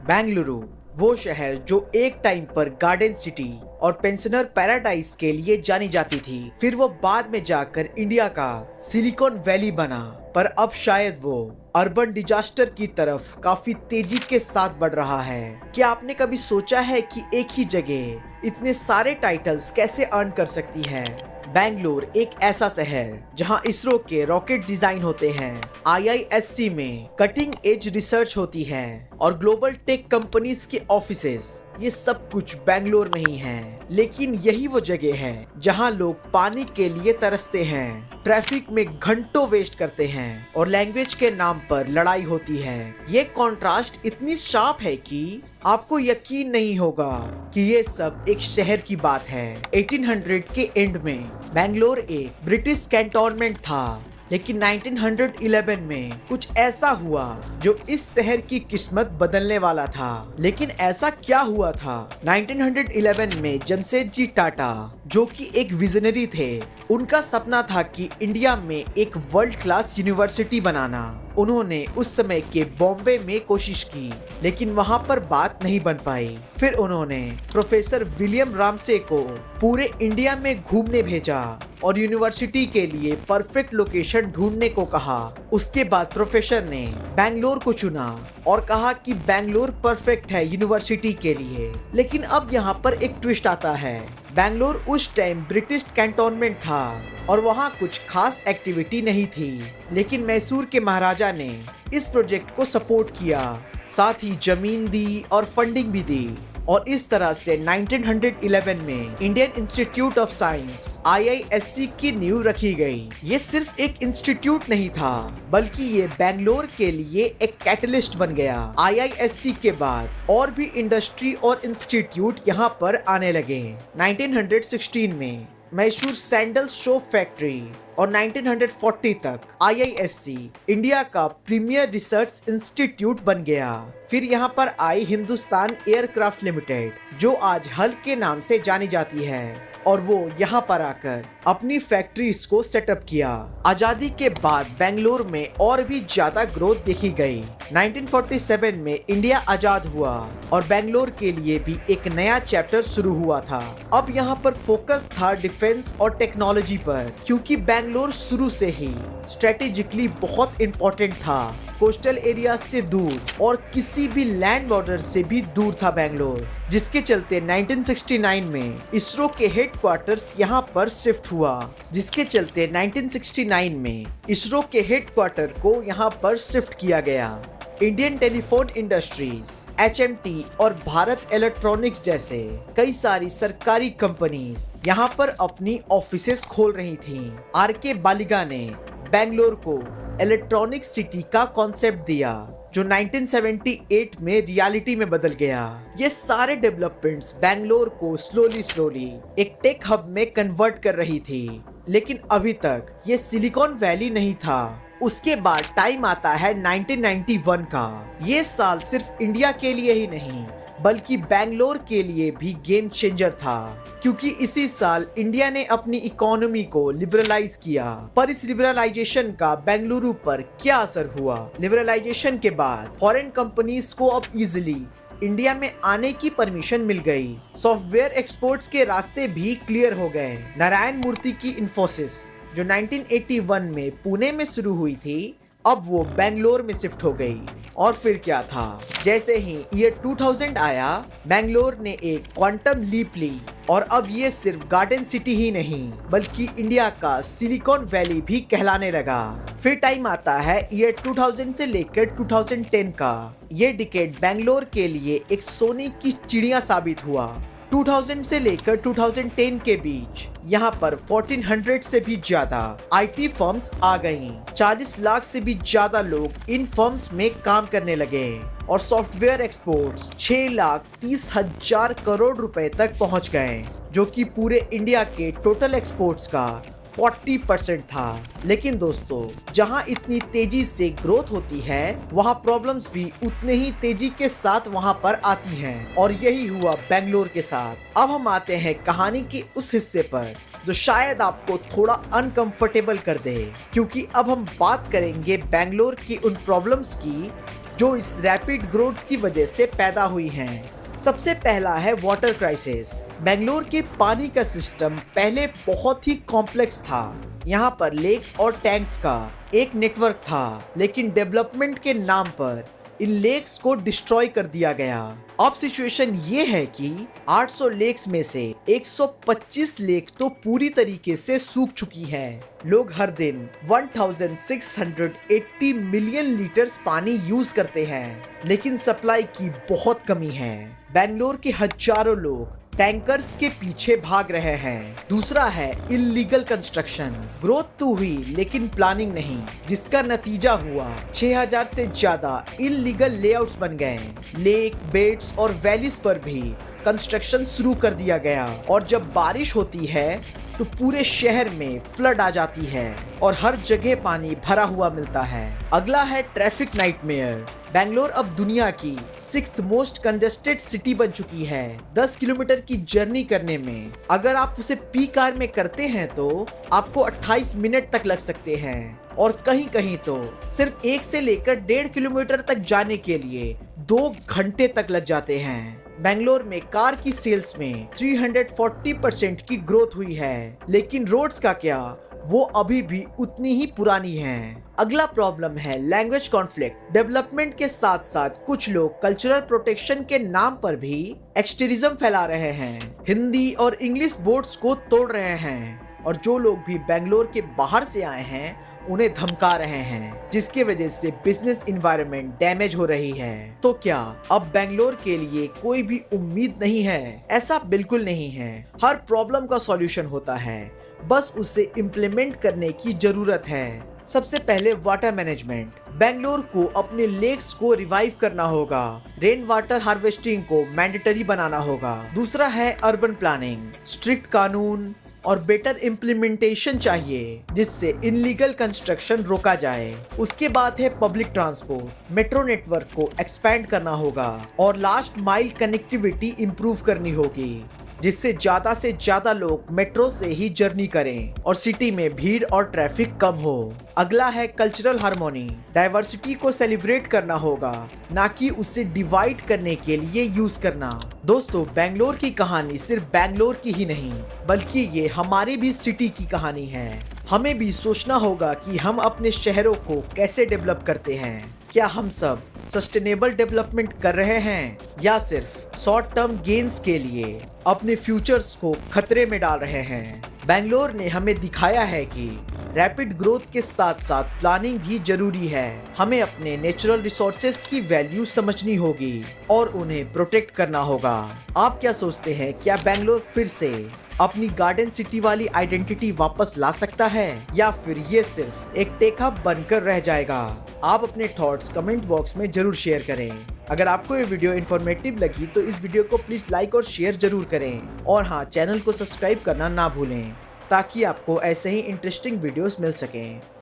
बेंगलुरु, वो शहर जो एक टाइम पर गार्डन सिटी और पेंशनर पैराडाइज के लिए जानी जाती थी, फिर वो बाद में जाकर इंडिया का सिलिकॉन वैली बना, पर अब शायद वो अर्बन डिजास्टर की तरफ काफी तेजी के साथ बढ़ रहा है। क्या आपने कभी सोचा है कि एक ही जगह इतने सारे टाइटल्स कैसे अर्न कर सकती है? बेंगलोर एक ऐसा शहर जहां इसरो के रॉकेट डिजाइन होते हैं, IISc में कटिंग एज रिसर्च होती है और ग्लोबल टेक कंपनीज के ऑफिसेस, ये सब कुछ बेंगलोर में ही है। लेकिन यही वो जगह है जहां लोग पानी के लिए तरसते हैं, ट्रैफिक में घंटों वेस्ट करते हैं और लैंग्वेज के नाम पर लड़ाई होती है। ये कॉन्ट्रास्ट इतनी शार्प है कि आपको यकीन नहीं होगा कि ये सब एक शहर की बात है। 1800 के एंड में बेंगलोर एक ब्रिटिश कैंटोनमेंट था, लेकिन 1911 में कुछ ऐसा हुआ जो इस शहर की किस्मत बदलने वाला था। लेकिन ऐसा क्या हुआ था? 1911 में जमशेदजी टाटा, जो कि एक विजनरी थे, उनका सपना था कि इंडिया में एक वर्ल्ड क्लास यूनिवर्सिटी बनाना। उन्होंने उस समय के बॉम्बे में कोशिश की, लेकिन वहां पर बात नहीं बन पाई। फिर उन्होंने प्रोफेसर विलियम रामसे को पूरे इंडिया में घूमने भेजा और यूनिवर्सिटी के लिए परफेक्ट लोकेशन ढूंढने को कहा। उसके बाद प्रोफेसर ने बेंगलोर को चुना और कहा कि बेंगलोर परफेक्ट है यूनिवर्सिटी के लिए। लेकिन अब यहाँ पर एक ट्विस्ट आता है। बेंगलोर उस टाइम ब्रिटिश कैंटोनमेंट था और वहाँ कुछ खास एक्टिविटी नहीं थी, लेकिन मैसूर के महाराजा ने इस प्रोजेक्ट को सपोर्ट किया, साथ ही जमीन दी और फंडिंग भी दी। और इस तरह से 1911 में Indian institute of science IISc की नींव रखी गई। ये सिर्फ एक इंस्टीट्यूट नहीं था, बल्कि ये बेंगलोर के लिए एक कैटलिस्ट बन गया। IISc के बाद और भी इंडस्ट्री और इंस्टीट्यूट यहाँ पर आने लगे। 1916 में मैसूर सैंडल सोप फैक्ट्री और 1940 तक IISc इंडिया का प्रीमियर रिसर्च इंस्टीट्यूट बन गया। फिर यहाँ पर आई हिंदुस्तान एयरक्राफ्ट लिमिटेड, जो आज हल के नाम से जानी जाती है, और वो यहाँ पर आकर अपनी फैक्ट्रीज को सेटअप किया। आजादी के बाद बेंगलोर में और भी ज्यादा ग्रोथ देखी गई। 1947 में इंडिया आजाद हुआ और बेंगलोर के लिए भी एक नया चैप्टर शुरू हुआ था। अब यहाँ पर फोकस था डिफेंस और टेक्नोलॉजी पर, क्योंकि बेंगलोर शुरू से ही स्ट्रेटेजिकली बहुत इंपॉर्टेंट था। कोस्टल एरिया से दूर और किसी भी लैंड बॉर्डर से भी दूर था बेंगलोर, जिसके चलते 1969 में इसरो के हेडक्वार्टर्स यहाँ पर शिफ्ट हुआ। जिसके चलते 1969 में इसरो के हेडक्वार्टर को यहाँ पर शिफ्ट किया गया। इंडियन टेलीफोन इंडस्ट्रीज, HMT और भारत इलेक्ट्रॉनिक्स जैसे कई सारी सरकारी कंपनीज यहाँ पर अपनी ऑफिसेस खोल रही थीं। RK बालिगा ने बेंगलोर को इलेक्ट्रॉनिक सिटी का कॉन्सेप्ट दिया, जो 1978 में रियलिटी में बदल गया। ये सारे डेवलपमेंट्स बेंगलोर को स्लोली एक टेक हब में कन्वर्ट कर रही थी। लेकिन अभी तक ये सिलिकॉन वैली नहीं था। उसके बाद टाइम आता है 1991 का। ये साल सिर्फ इंडिया के लिए ही नहीं, बल्कि बेंगलोर के लिए भी गेम चेंजर था, क्योंकि इसी साल इंडिया ने अपनी इकोनॉमी को लिबरलाइज किया। पर इस लिबरलाइजेशन का बेंगलुरु पर क्या असर हुआ? लिबरलाइजेशन के बाद फॉरेन कंपनीज को अब इजिली इंडिया में आने की परमिशन मिल गई। सॉफ्टवेयर एक्सपोर्ट्स के रास्ते भी क्लियर हो गए। नारायण मूर्ति की इन्फोसिस, जो 1981 में पुणे में शुरू हुई थी, अब वो बेंगलोर में शिफ्ट हो गई। और फिर क्या था, जैसे ही ईयर 2000 आया, बेंगलोर ने एक क्वांटम लीप ली और अब ये सिर्फ गार्डन सिटी ही नहीं, बल्कि इंडिया का सिलिकॉन वैली भी कहलाने लगा। फिर टाइम आता है ईयर 2000 से लेकर 2010 का। ये डिकेड बेंगलोर के लिए एक सोने की चिड़िया साबित हुआ। 2000 से लेकर 2010 के बीच यहाँ पर 1400 से भी ज्यादा IT फर्म्स आ गईं। 40 लाख से भी ज्यादा लोग इन फर्म्स में काम करने लगे और सॉफ्टवेयर एक्सपोर्ट्स 6,30,000 करोड़ रुपए तक पहुंच गए, जो कि पूरे इंडिया के टोटल एक्सपोर्ट्स का 40% था। लेकिन दोस्तों, जहां इतनी तेजी से ग्रोथ होती है, वहां प्रॉब्लम्स भी उतने ही तेजी के साथ वहां पर आती हैं, और यही हुआ बेंगलोर के साथ। अब हम आते हैं कहानी के उस हिस्से पर जो शायद आपको थोड़ा अनकंफर्टेबल कर दे, क्योंकि अब हम बात करेंगे बेंगलोर की उन प्रॉब्लम्स की जो इस रैपिड ग्रोथ की वजह से पैदा हुई हैं। सबसे पहला है वाटर क्राइसिस। बेंगलोर के पानी का सिस्टम पहले बहुत ही कॉम्प्लेक्स था। यहाँ पर लेक्स और टैंक्स का एक नेटवर्क था, लेकिन डेवलपमेंट के नाम पर इन लेक्स को डिस्ट्रॉय कर दिया गया। अब सिचुएशन ये है कि 800 लेक्स में से 125 लेक तो पूरी तरीके से सूख चुकी हैं। लोग हर दिन 1680 मिलियन लीटर्स पानी यूज करते हैं, लेकिन सप्लाई की बहुत कमी है। बेंगलोर के हजारों लोग टैंकर्स के पीछे भाग रहे हैं। दूसरा है इल्लीगल कंस्ट्रक्शन। ग्रोथ तो हुई लेकिन प्लानिंग नहीं, जिसका नतीजा हुआ 6000 से ज्यादा इल्लीगल लेआउट्स बन गए। लेक, बेड्स और वैलीज पर भी कंस्ट्रक्शन शुरू कर दिया गया, और जब बारिश होती है तो पूरे शहर में फ्लड आ जाती है और हर जगह पानी भरा हुआ मिलता है। अगला है ट्रैफिक नाइटमेयर। बेंगलोर अब दुनिया की 6th मोस्ट कंजेस्टेड सिटी बन चुकी है। 10 किलोमीटर की जर्नी करने में अगर आप उसे पीक आवर में करते हैं तो आपको 28 मिनट तक लग सकते हैं, और कहीं कहीं तो सिर्फ 1 से लेकर 1.5 किलोमीटर तक जाने के लिए 2 घंटे तक लग जाते हैं। बेंगलोर में कार की सेल्स में 340% की ग्रोथ हुई है, लेकिन रोड्स का क्या, वो अभी भी उतनी ही पुरानी है। अगला प्रॉब्लम है लैंग्वेज कॉन्फ्लिक्ट। डेवलपमेंट के साथ साथ कुछ लोग कल्चरल प्रोटेक्शन के नाम पर भी एक्सट्रीमिज्म फैला रहे हैं, हिंदी और इंग्लिश बोर्ड्स को तोड़ रहे हैं, और जो लोग भी बेंगलोर के बाहर से आए हैं उन्हें धमका रहे हैं, जिसकी वजह से बिजनेस एनवायरनमेंट डैमेज हो रही है। तो क्या अब बेंगलोर के लिए कोई भी उम्मीद नहीं है? ऐसा बिल्कुल नहीं है। हर प्रॉब्लम का सॉल्यूशन होता है, बस उसे इम्प्लीमेंट करने की जरूरत है। सबसे पहले वाटर मैनेजमेंट। बेंगलोर को अपने लेक्स को रिवाइव करना होगा। रेन वाटर हार्वेस्टिंग को मैंडेटरी बनाना होगा। दूसरा है अर्बन प्लानिंग। स्ट्रिक्ट कानून और बेटर इम्प्लीमेंटेशन चाहिए, जिससे इनलीगल कंस्ट्रक्शन रोका जाए। उसके बाद है पब्लिक ट्रांसपोर्ट। मेट्रो नेटवर्क को एक्सपैंड करना होगा और लास्ट माइल कनेक्टिविटी इंप्रूव करनी होगी, जिससे ज्यादा से ज्यादा लोग मेट्रो से ही जर्नी करें और सिटी में भीड़ और ट्रैफिक कम हो। अगला है कल्चरल हार्मोनी। डाइवर्सिटी को सेलिब्रेट करना होगा, ना कि उसे डिवाइड करने के लिए यूज करना। दोस्तों, बेंगलोर की कहानी सिर्फ बेंगलोर की ही नहीं, बल्कि ये हमारी भी सिटी की कहानी है। हमें भी सोचना होगा कि हम अपने शहरों को कैसे डेवलप करते हैं। क्या हम सब सस्टेनेबल डेवलपमेंट कर रहे हैं, या सिर्फ शॉर्ट टर्म गेन्स के लिए अपने फ्यूचर्स को खतरे में डाल रहे हैं? बेंगलोर ने हमें दिखाया है कि रैपिड ग्रोथ के साथ साथ प्लानिंग भी जरूरी है। हमें अपने नेचुरल रिसोर्सेज की वैल्यू समझनी होगी और उन्हें प्रोटेक्ट करना होगा। आप क्या सोचते हैं, क्या बेंगलोर फिर से अपनी गार्डन सिटी वाली आइडेंटिटी वापस ला सकता है, या फिर ये सिर्फ एक टेक हब बनकर रह जाएगा? आप अपने थॉट्स कमेंट बॉक्स में जरूर शेयर करें। अगर आपको ये वीडियो इन्फॉर्मेटिव लगी तो इस वीडियो को प्लीज लाइक और शेयर जरूर करें, और हाँ, चैनल को सब्सक्राइब करना ना भूलें, ताकि आपको ऐसे ही इंटरेस्टिंग वीडियोस मिल सकें।